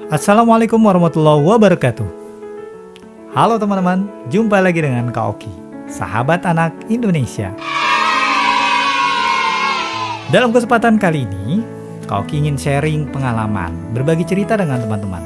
Assalamualaikum warahmatullahi wabarakatuh. Halo teman-teman, jumpa lagi dengan Kak Oki, sahabat anak Indonesia. Dalam kesempatan kali ini, Kak Oki ingin sharing pengalaman, berbagi cerita dengan teman-teman.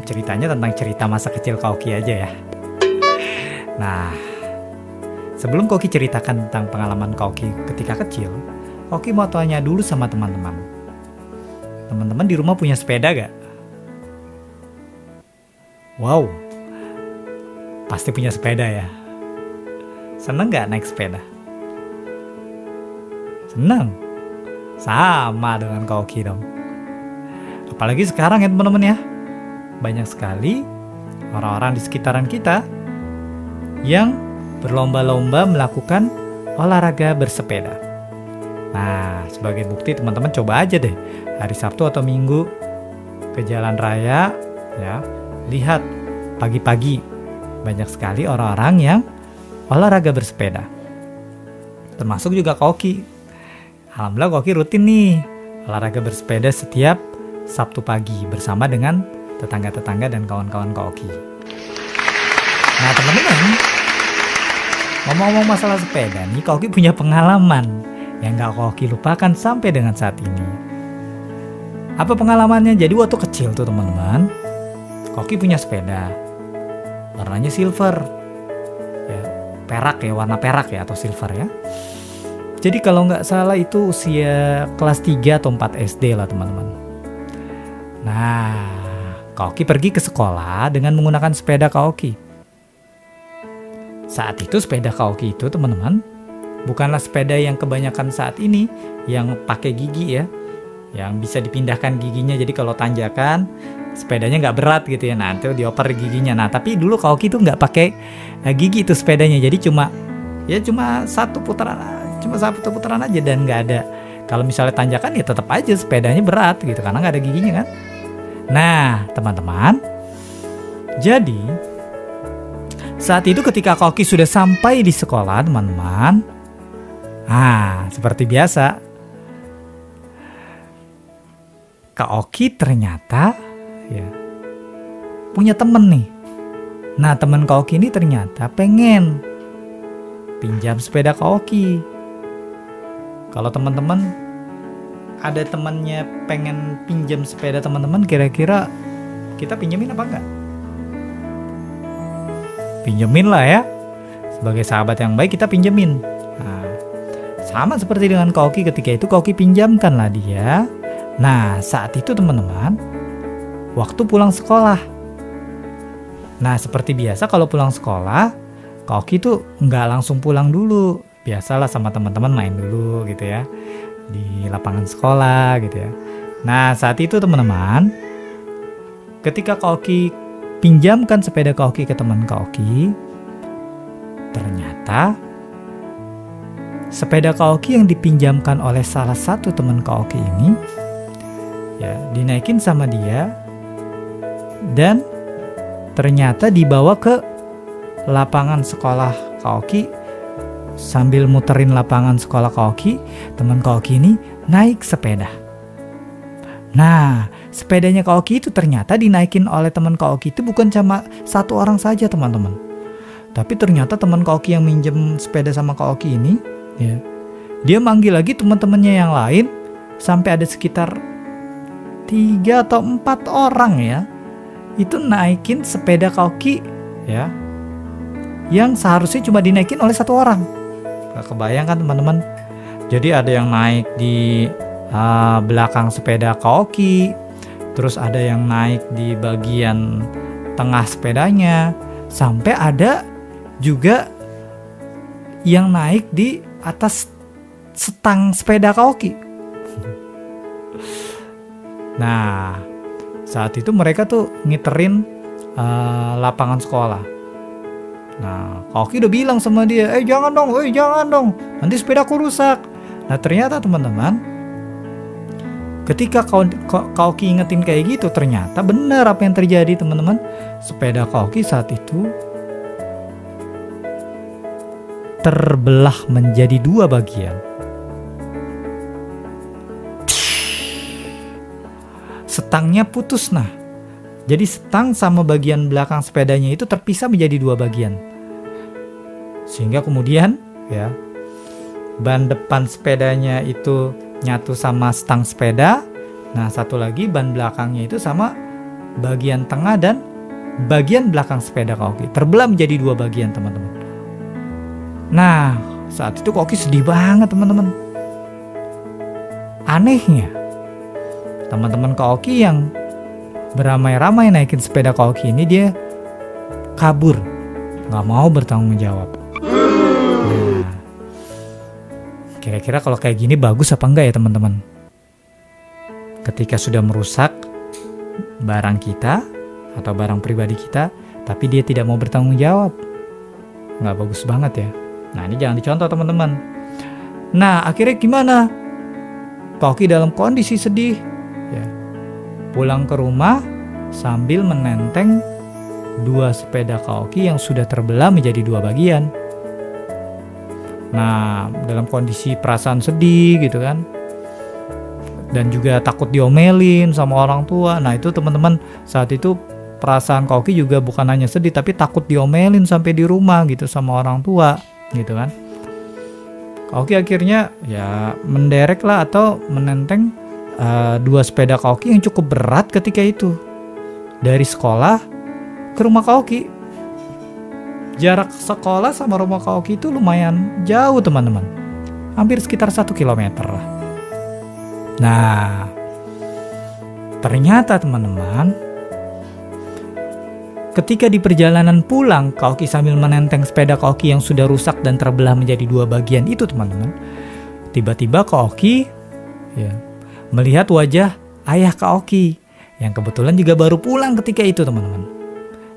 Ceritanya tentang cerita masa kecil Kak Oki aja ya. Nah, sebelum Kak Oki ceritakan tentang pengalaman Kak Oki ketika kecil, Kak Oki mau tanya dulu sama teman-teman. Teman-teman di rumah punya sepeda gak? Wow, pasti punya sepeda ya. Seneng gak naik sepeda? Seneng? Sama dengan Kak Oki dong. Apalagi sekarang ya teman-teman ya. Banyak sekali orang-orang di sekitaran kita yang berlomba-lomba melakukan olahraga bersepeda. Nah, sebagai bukti teman-teman coba aja deh hari Sabtu atau Minggu ke jalan raya ya. Lihat pagi-pagi banyak sekali orang-orang yang olahraga bersepeda. Termasuk juga Kak Oki. Alhamdulillah Kak Oki rutin nih olahraga bersepeda setiap Sabtu pagi bersama dengan tetangga-tetangga dan kawan-kawan Kak Oki. Nah teman-teman, ngomong-ngomong masalah sepeda nih, Kak Oki punya pengalaman yang gak Kak Oki lupakan sampai dengan saat ini. Apa pengalamannya? Jadi waktu kecil tuh teman-teman, Kak Oki punya sepeda, warnanya silver, ya, perak ya, warna perak ya atau silver ya. Jadi kalau nggak salah itu usia kelas 3 atau 4 SD lah teman-teman. Nah, Kak Oki pergi ke sekolah dengan menggunakan sepeda Kak Oki. Saat itu sepeda Kak Oki itu teman-teman, bukanlah sepeda yang kebanyakan saat ini yang pakai gigi ya, yang bisa dipindahkan giginya. Jadi kalau tanjakan sepedanya nggak berat gitu ya, nanti dioper giginya. Nah tapi dulu Kak Oki tuh nggak pakai gigi itu sepedanya, jadi cuma satu putaran aja dan nggak ada. Kalau misalnya tanjakan ya tetap aja sepedanya berat gitu karena nggak ada giginya kan. Nah teman-teman, jadi saat itu ketika Kak Oki sudah sampai di sekolah teman-teman, seperti biasa Kak Oki ternyata ya punya temen nih. Nah temen Kak Oki ini ternyata pengen pinjam sepeda Kak Oki. Kalau teman-teman ada temennya pengen pinjam sepeda teman-teman, kira-kira kita pinjemin apa enggak? Pinjemin lah ya. Sebagai sahabat yang baik kita pinjemin. Nah, sama seperti dengan Kak Oki, ketika itu Kak Oki pinjamkan lah dia. Nah saat itu teman-teman, waktu pulang sekolah. Nah seperti biasa kalau pulang sekolah, Kak Oki tuh nggak langsung pulang dulu. Biasalah sama teman-teman main dulu gitu ya, di lapangan sekolah gitu ya. Nah saat itu teman-teman, ketika Kak Oki pinjamkan sepeda Kak Oki ke teman Kak Oki, ternyata sepeda Kak Oki yang dipinjamkan oleh salah satu teman Kak Oki ini ya dinaikin sama dia dan ternyata dibawa ke lapangan sekolah Kak Oki. Sambil muterin lapangan sekolah Kak Oki, teman Kak Oki ini naik sepeda. Nah sepedanya Kak Oki itu ternyata dinaikin oleh teman Kak Oki itu bukan cuma satu orang saja teman-teman, tapi ternyata teman Kak Oki yang minjem sepeda sama Kak Oki ini ya, dia manggil lagi teman-temannya yang lain sampai ada sekitar 3 atau 4 orang ya, itu naikin sepeda Kak Oki ya, yang seharusnya cuma dinaikin oleh satu orang. Gak kebayang kan teman-teman? Jadi ada yang naik di belakang sepeda Kak Oki, terus ada yang naik di bagian tengah sepedanya, sampai ada juga yang naik di atas setang sepeda Kak Oki. Nah saat itu mereka tuh ngiterin lapangan sekolah. Nah Kak Oki udah bilang sama dia, jangan dong, nanti sepedaku rusak. Nah ternyata teman-teman, ketika Kak Oki ingetin kayak gitu, ternyata benar apa yang terjadi teman-teman. Sepeda Kak Oki saat itu terbelah menjadi 2 bagian. stangnya putus. Nah, jadi stang sama bagian belakang sepedanya itu terpisah menjadi dua bagian. Sehingga kemudian ya, ban depan sepedanya itu nyatu sama stang sepeda. Nah, satu lagi ban belakangnya itu sama bagian tengah dan bagian belakang sepeda Kak Oki. Terbelah menjadi dua bagian, teman-teman. Nah, saat itu Kak Oki sedih banget, teman-teman. Anehnya, teman-teman Kak Oki yang beramai-ramai naikin sepeda Kak Oki ini, dia kabur, nggak mau bertanggung jawab. Nah, kira-kira kalau kayak gini bagus apa enggak ya, teman-teman? Ketika sudah merusak barang kita atau barang pribadi kita, tapi dia tidak mau bertanggung jawab, nggak bagus banget ya. Nah, ini jangan dicontoh, teman-teman. Nah, akhirnya gimana? Kak Oki dalam kondisi sedih ya, pulang ke rumah sambil menenteng dua sepeda Kak Oki yang sudah terbelah menjadi dua bagian. Nah, dalam kondisi perasaan sedih gitu kan, dan juga takut diomelin sama orang tua. Nah, itu teman-teman, saat itu perasaan Kak Oki juga bukan hanya sedih, tapi takut diomelin sampai di rumah gitu sama orang tua gitu kan. Kak Oki akhirnya ya menderek lah atau menenteng dua sepeda Kak Oki yang cukup berat ketika itu. Dari sekolah ke rumah Kak Oki. Jarak sekolah sama rumah Kak Oki itu lumayan jauh, teman-teman. Hampir sekitar 1 kilometer lah. Nah, ternyata teman-teman, ketika di perjalanan pulang Kak Oki sambil menenteng sepeda Kak Oki yang sudah rusak dan terbelah menjadi dua bagian itu, teman-teman, tiba-tiba Kak Oki ya, melihat wajah ayah Kak Oki yang kebetulan juga baru pulang ketika itu, teman-teman.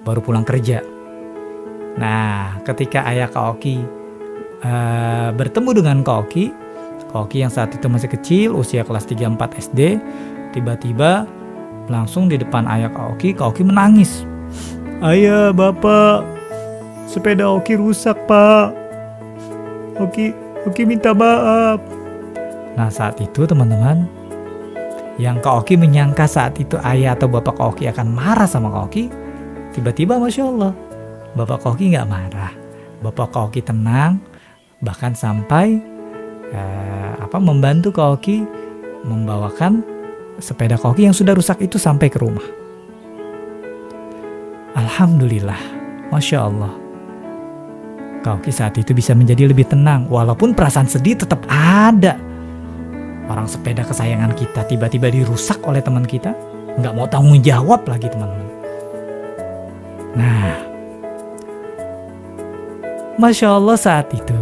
Baru pulang kerja. Nah, ketika ayah Kak Oki bertemu dengan Kak Oki yang saat itu masih kecil, usia kelas 3-4 SD, tiba-tiba langsung di depan ayah Kak Oki menangis. "Ayah, bapak, sepeda Oki rusak, pak. Oki minta maaf." Nah, saat itu teman-teman, yang Kak Oki menyangka saat itu ayah atau bapak Kak Oki akan marah sama Kak Oki, tiba-tiba Masya Allah, bapak Kak Oki gak marah. Bapak Kak Oki tenang, bahkan sampai membantu Kak Oki membawakan sepeda Kak Oki yang sudah rusak itu sampai ke rumah. Alhamdulillah, Masya Allah, Kak Oki saat itu bisa menjadi lebih tenang. Walaupun perasaan sedih tetap ada. Orang sepeda kesayangan kita tiba-tiba dirusak oleh teman kita, nggak mau tanggung jawab lagi, teman-teman. Nah, Masya Allah, saat itu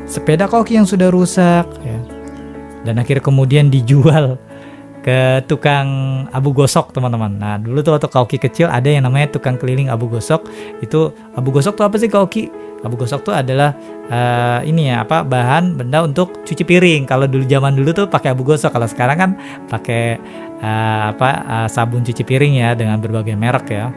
sepeda Kak Oki yang sudah rusak ya, dan akhirnya kemudian dijual ke tukang abu gosok, teman-teman. Nah, dulu tuh waktu Kak Oki kecil ada yang namanya tukang keliling abu gosok. Itu abu gosok tuh apa sih Kak Oki? Abu gosok tuh adalah bahan benda untuk cuci piring. Kalau dulu zaman dulu tuh pakai abu gosok. Kalau sekarang kan pakai sabun cuci piring ya, dengan berbagai merek ya.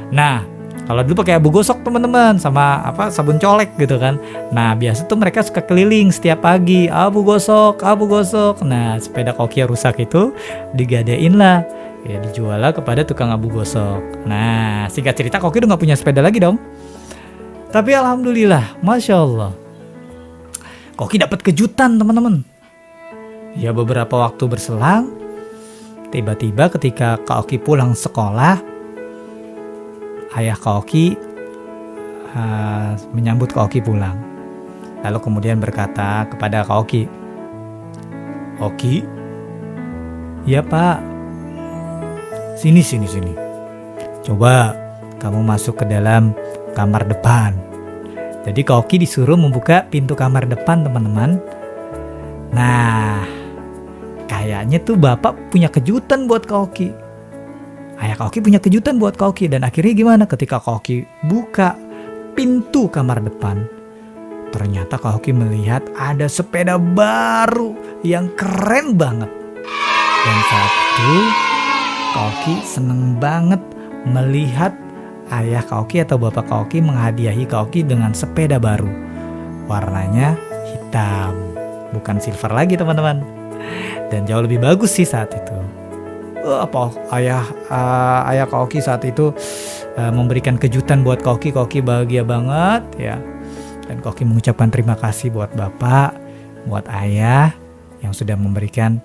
Nah, kalau dulu pakai abu gosok, teman-teman, sama sabun colek gitu kan. Nah, biasa tuh mereka suka keliling setiap pagi, abu gosok. Nah, sepeda Kak Oki rusak itu digadein lah ya, dijual lah kepada tukang abu gosok. Nah, singkat cerita Kak Oki udah gak punya sepeda lagi dong. Tapi alhamdulillah, Masya Allah, Kak Oki dapat kejutan, teman-teman. Ya, beberapa waktu berselang, tiba-tiba ketika Kak Oki pulang sekolah, ayah Kak Oki menyambut Kak Oki pulang. Lalu kemudian berkata kepada Kak Oki, "Oki, ya pak, sini. Coba kamu masuk ke dalam kamar depan." Jadi Kak Oki disuruh membuka pintu kamar depan, teman-teman. Nah, kayaknya tuh bapak punya kejutan buat Kak Oki. Ayah Kak Oki punya kejutan buat Kak Oki. Dan akhirnya gimana? Ketika Kak Oki buka pintu kamar depan, ternyata Kak Oki melihat ada sepeda baru yang keren banget. Dan saat itu Kak Oki seneng banget melihat ayah Kak Oki atau bapak Kak Oki menghadiahi Kak Oki dengan sepeda baru. Warnanya hitam, bukan silver lagi, teman-teman. Dan jauh lebih bagus sih saat itu. apa ayah Kak Oki saat itu memberikan kejutan buat Kak Oki. Kak Oki bahagia banget ya. Dan Kak Oki mengucapkan terima kasih buat bapak, buat ayah yang sudah memberikan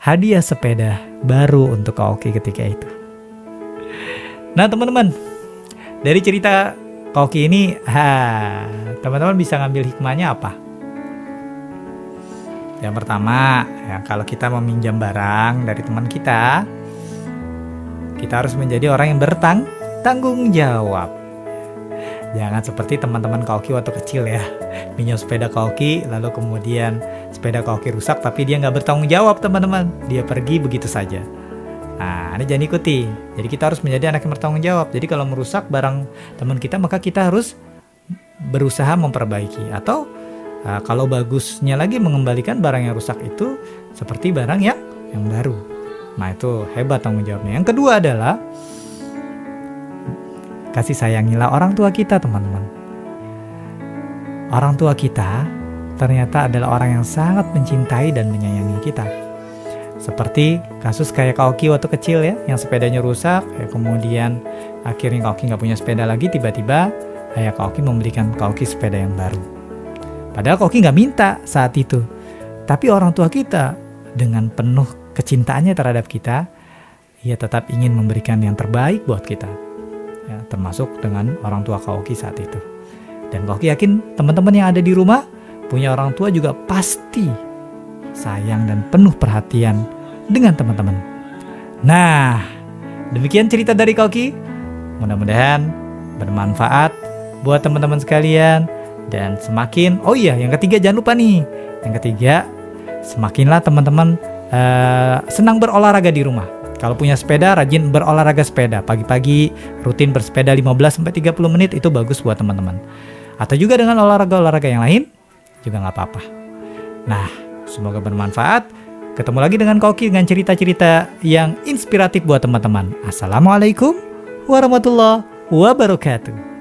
hadiah sepeda baru untuk Kak Oki ketika itu. Nah teman-teman, dari cerita Kak Oki ini, teman-teman bisa ngambil hikmahnya apa? Yang pertama, ya, kalau kita meminjam barang dari teman kita harus menjadi orang yang bertanggung jawab. Jangan seperti teman-teman Kak Oki waktu kecil ya, pinjam sepeda Kak Oki, lalu kemudian sepeda Kak Oki rusak tapi dia nggak bertanggung jawab teman-teman, dia pergi begitu saja. Nah ini jangan ikuti. Jadi kita harus menjadi anak yang bertanggung jawab. Jadi kalau merusak barang teman kita, maka kita harus berusaha memperbaiki. Atau kalau bagusnya lagi, mengembalikan barang yang rusak itu seperti barang yang baru. Nah itu hebat tanggung jawabnya. Yang kedua adalah kasih sayangilah orang tua kita teman-teman. Orang tua kita ternyata adalah orang yang sangat mencintai dan menyayangi kita. Seperti kasus kayak Kak Oki waktu kecil ya, yang sepedanya rusak, kemudian akhirnya Kak Oki nggak punya sepeda lagi, tiba-tiba ayah Kak Oki membelikan Kak Oki sepeda yang baru. Padahal Kak Oki nggak minta saat itu, tapi orang tua kita dengan penuh kecintaannya terhadap kita, ia tetap ingin memberikan yang terbaik buat kita. Ya, termasuk dengan orang tua Kak Oki saat itu. Dan Kak Oki yakin teman-teman yang ada di rumah punya orang tua juga pasti sayang dan penuh perhatian dengan teman-teman. Nah, demikian cerita dari Kak Oki. Mudah-mudahan bermanfaat buat teman-teman sekalian. Dan semakin, oh iya, yang ketiga jangan lupa nih. Yang ketiga, semakinlah teman-teman senang berolahraga di rumah. Kalau punya sepeda, rajin berolahraga sepeda. Pagi-pagi rutin bersepeda 15-30 menit, itu bagus buat teman-teman. Atau juga dengan olahraga-olahraga yang lain, juga nggak apa-apa. Nah, semoga bermanfaat. Ketemu lagi dengan Kak Oki dengan cerita-cerita yang inspiratif buat teman-teman. Assalamualaikum warahmatullahi wabarakatuh.